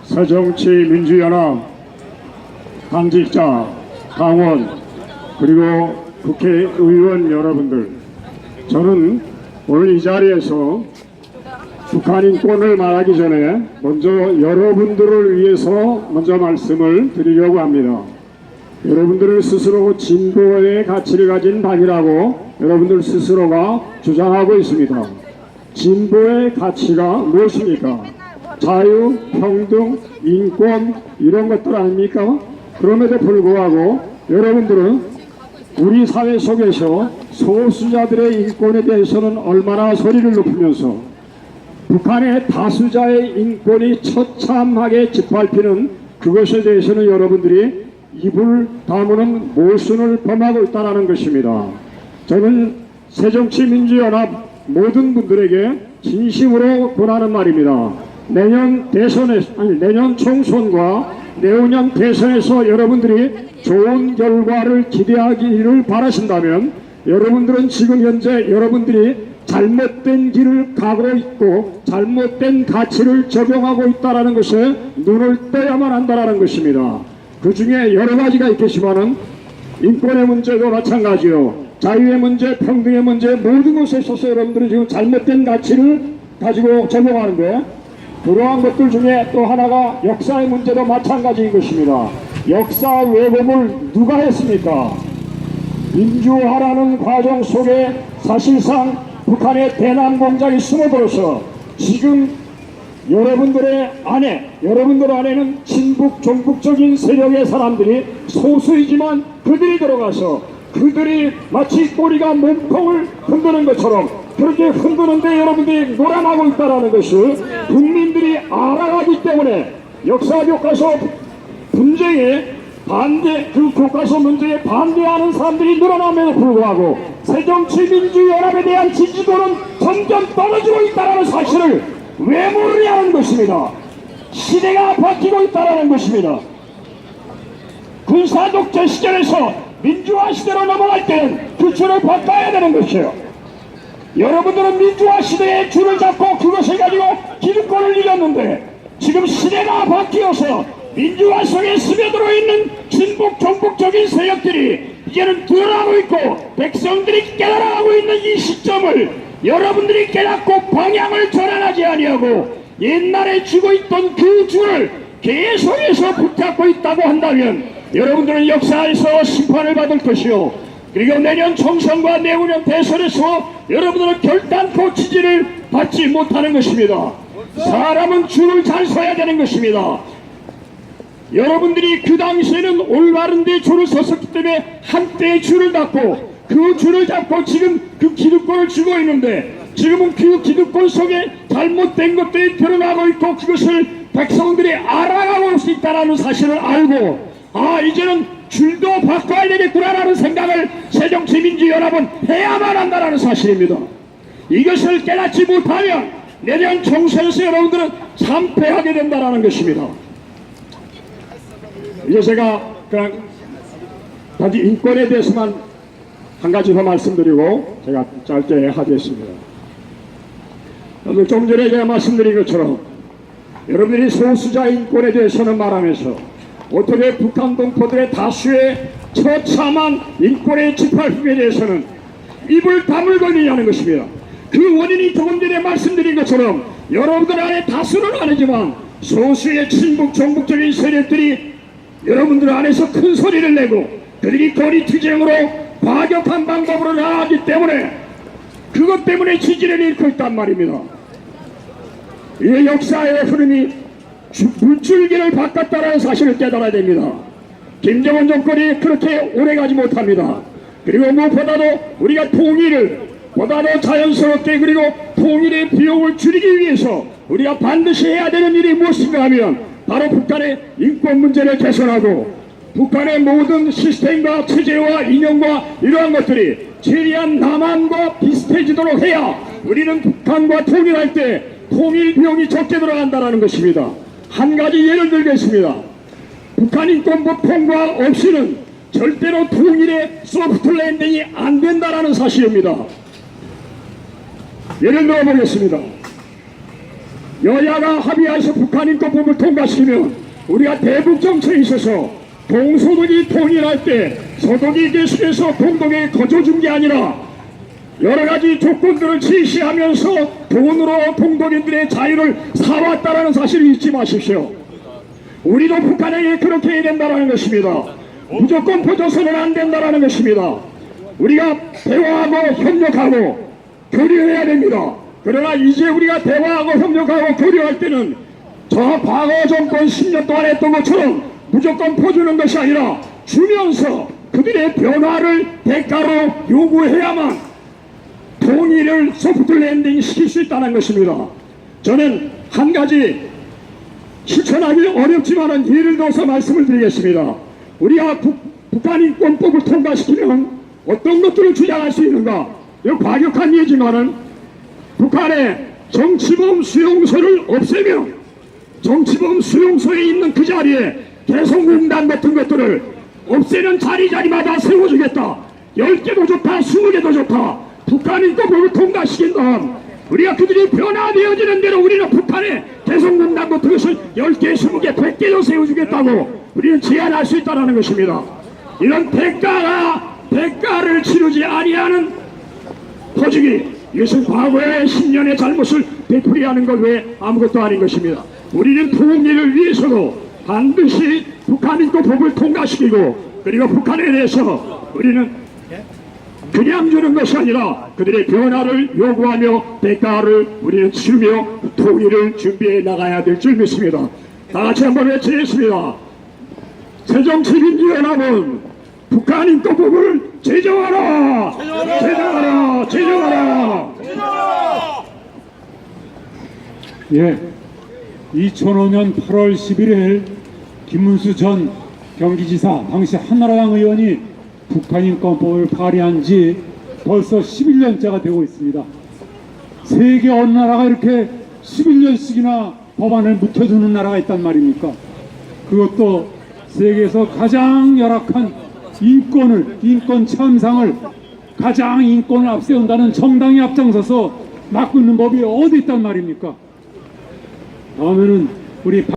새정치민주연합 당직자, 당원, 그리고 국회의원 여러분들, 저는 오늘 이 자리에서 북한 인권을 말하기 전에 먼저 여러분들을 위해서 먼저 말씀을 드리려고 합니다. 여러분들은 스스로 진보의 가치를 가진 당이라고 여러분들 스스로가 주장하고 있습니다. 진보의 가치가 무엇입니까? 자유, 평등, 인권 이런 것들 아닙니까? 그럼에도 불구하고 여러분들은 우리 사회 속에서 소수자들의 인권에 대해서는 얼마나 소리를 높이면서 북한의 다수자의 인권이 처참하게 짓밟히는 그것에 대해서는 여러분들이 입을 다무는 모순을 범하고 있다는 것입니다. 저는 새정치민주연합 모든 분들에게 진심으로 권하는 말입니다. 내년 총선과 내후년 대선에서 여러분들이 좋은 결과를 기대하기를 바라신다면 여러분들은 지금 현재 여러분들이 잘못된 길을 가고 있고 잘못된 가치를 적용하고 있다는 것에 눈을 떼야만 한다는 것입니다. 그 중에 여러 가지가 있겠지만은 인권의 문제도 마찬가지요. 자유의 문제, 평등의 문제, 모든 것에 있어서 여러분들이 지금 잘못된 가치를 가지고 적용하는데, 그러한 것들 중에 또 하나가 역사의 문제도 마찬가지인 것입니다. 역사 왜곡을 누가 했습니까? 민주화라는 과정 속에 사실상 북한의 대남 공작이 숨어들어서 지금 여러분들 안에는 친북, 종북적인 세력의 사람들이 소수이지만 그들이 들어가서 그들이 마치 꼬리가 몸통을 흔드는 것처럼 그렇게 흔드는데 여러분들이 놀아나고 있다는 것을 국민들이 알아가기 때문에 역사 교과서 분쟁에 그 교과서 문제에 반대하는 사람들이 늘어남에도 불구하고 새정치민주연합에 대한 지지도는 점점 떨어지고 있다는 사실을 왜 모르냐는 것입니다. 시대가 바뀌고 있다는 것입니다. 군사독재 시절에서 민주화 시대로 넘어갈 때는 그 줄을 바꿔야 되는 것이에요. 여러분들은 민주화 시대에 줄을 잡고 그것을 가지고 기득권을 이겼는데 지금 시대가 바뀌어서 민주화 속에 스며들어 있는 친북 종북적인 세력들이 이제는 드러나고 있고 백성들이 깨달아가고 있는 이 시점을 여러분들이 깨닫고 방향을 전환하지 아니하고 옛날에 쥐고 있던 그 줄을 계속해서 붙잡고 있다고 한다면 여러분들은 역사에서 심판을 받을 것이요, 그리고 내년 총선과 내후년 대선에서 여러분들은 결단코 지지를 받지 못하는 것입니다. 사람은 줄을 잘 서야 되는 것입니다. 여러분들이 그 당시에는 올바른 데 줄을 섰었기 때문에 한때의 줄을 닫고 그 줄을 잡고 지금 그 기득권을 쥐고 있는데 지금은 그 기득권 속에 잘못된 것들이 드러나고 있고 그것을 백성들이 알아가고 있다는 사실을 알고 이제는 줄도 바꿔야 되겠구나라는 생각을 새정치민주연합은 해야만 한다는 사실입니다. 이것을 깨닫지 못하면 내년 총선에서 여러분들은 참패하게 된다는 것입니다. 이제 제가 그냥 단지 인권에 대해서만 한 가지 더 말씀드리고 제가 짧게 하겠습니다. 좀 전에 제가 말씀드린 것처럼 여러분들이 소수자 인권에 대해서는 말하면서 어떻게 북한 동포들의 다수의 처참한 인권의 짓밟힘에 대해서는 입을 다물고 있느냐는 것입니다. 그 원인이 조금 전에 말씀드린 것처럼 여러분들 안에 다수는 아니지만 소수의 친북 종북적인 세력들이 여러분들 안에서 큰 소리를 내고 그들이 거리투쟁으로 과격한 방법으로 나아가기 때문에 그것 때문에 지지를 잃고 있단 말입니다. 이 역사의 흐름이 물줄기를 바꿨다는 사실을 깨달아야 됩니다. 김정은 정권이 그렇게 오래가지 못합니다. 그리고 무엇보다도 우리가 통일을 보다도 자연스럽게 그리고 통일의 비용을 줄이기 위해서 우리가 반드시 해야 되는 일이 무엇인가 하면 바로 북한의 인권 문제를 개선하고 북한의 모든 시스템과 체제와 이념과 이러한 것들이 최대한 남한과 비슷해지도록 해야 우리는 북한과 통일할 때 통일 비용이 적게 들어간다는 것입니다. 한 가지 예를 들겠습니다. 북한 인권법 통과 없이는 절대로 통일의 소프트 랜딩이 안 된다는 사실입니다. 예를 들어 보겠습니다. 여야가 합의해서 북한인권법을 통과시키면 우리가 대북 정책에 있어서 동서독이 통일할 때 서독이 계속해서 동독에 거저준 게 아니라 여러 가지 조건들을 제시하면서 돈으로 동독인들의 자유를 사왔다라는 사실을 잊지 마십시오. 우리도 북한에게 그렇게 해야 된다는 것입니다. 무조건 퍼져서는 안 된다는 것입니다. 우리가 대화하고 협력하고 교류해야 됩니다. 그러나 이제 우리가 대화하고 협력하고 교류할 때는 저 과거 정권 10년 동안 했던 것처럼 무조건 퍼주는 것이 아니라 주면서 그들의 변화를 대가로 요구해야만 통일을 소프트 랜딩 시킬 수 있다는 것입니다. 저는 한 가지 실천하기 어렵지만은 예를 들어서 말씀을 드리겠습니다. 우리가 북한인권법을 통과시키면 어떤 것들을 주장할 수 있는가? 이거 과격한 예지만은 북한의 정치범 수용소를 없애면 정치범 수용소에 있는 그 자리에 개성공단 같은 것들을 없애는 자리마다 세워주겠다. 10개도 좋다, 20개도 좋다. 북한인권법을 통과시킨 다음 우리가 그들이 변화되어지는 대로 우리는 북한의 개성공단 같은 것을 10개, 20개, 100개도 세워주겠다고 우리는 제안할 수 있다는 것입니다. 이런 대가를 치르지 아니하는 퍼주기, 이것은 과거의 10년의 잘못을 되풀이하는 것 외에 아무것도 아닌 것입니다. 우리는 통일을 위해서도 반드시 북한인권법을 통과시키고 그리고 북한에 대해서 우리는 그냥 주는 것이 아니라 그들의 변화를 요구하며 대가를 우리는 치르며 통일을 준비해 나가야 될 줄 믿습니다. 다 같이 한번 외치겠습니다. 새정치민주연합은 북한인권법을 제정하라! 제정하라! 제정하라! 예, 2005년 8월 11일 김문수 전 경기지사 당시 한나라당 의원이 북한인권법을 발의한 지 벌써 11년째가 되고 있습니다. 세계 어느 나라가 이렇게 11년씩이나 법안을 묵혀두는 나라가 있단 말입니까? 그것도 세계에서 가장 열악한 인권 참상을 가장 인권을 앞세운다는 정당이 앞장서서 막고 있는 법이 어디 있단 말입니까? 다음에는 우리